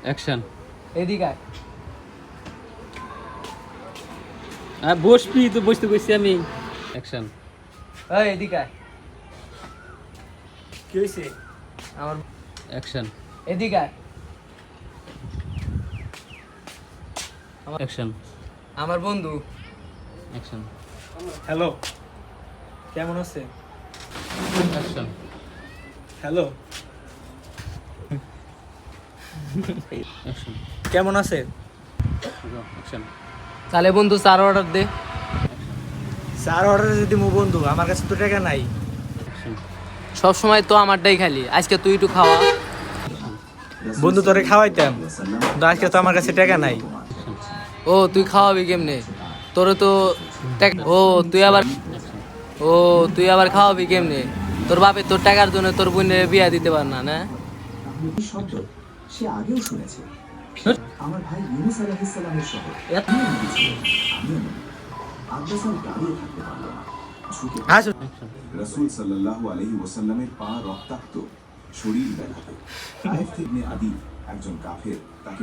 Action. এদিকে আয়। বসবি তো, বসতে কইছি আমি। অ্যাকশন। এই এদিকে আয়। কি হয়েছে? আমার অ্যাকশন। এদিকে আয়। অ্যাকশন। আমার বন্ধু। অ্যাকশন। হ্যালো, কেমন আছে? অ্যাকশন। Hello, action. কেমন আছে? অ্যাকশন। তাহলে বন্ধু চার অর্ডার দে। স্যার অর্ডারে যদি মু বন্ধু, আমার কাছে তো টাকা নাই। অ্যাকশন। সব সময় তো আমারটাই খালি, আজকে তুই একটু খাওয়া। বন্ধু তোরে খাওয়াইতাম, কিন্তু আজকে তো আমার কাছে টাকা নাই। ও তুই খাওয়াবি কেমনে? তোরে তো ও তুই আবার খাওয়াবি কেমনে? তোর বাপে তোর টাকার জন্য তোর বোনের বিয়া দিতে পার না না? এই শব্দ সে আগেও শুনেছে। আমার ভাই ইউনুস আলাইহিস সালামের শহর আমিও নই। আব্বাস আর দাঁড়িয়ে থাকতে পারল না, ঝুঁকে রাসূল সাল্লাল্লাহু আলাইহি ওয়াসাল্লামের পা রক্তাক্ত, শরীর ব্যথাতে। তায়েফ থেকে আদি একজন কাফের তাকে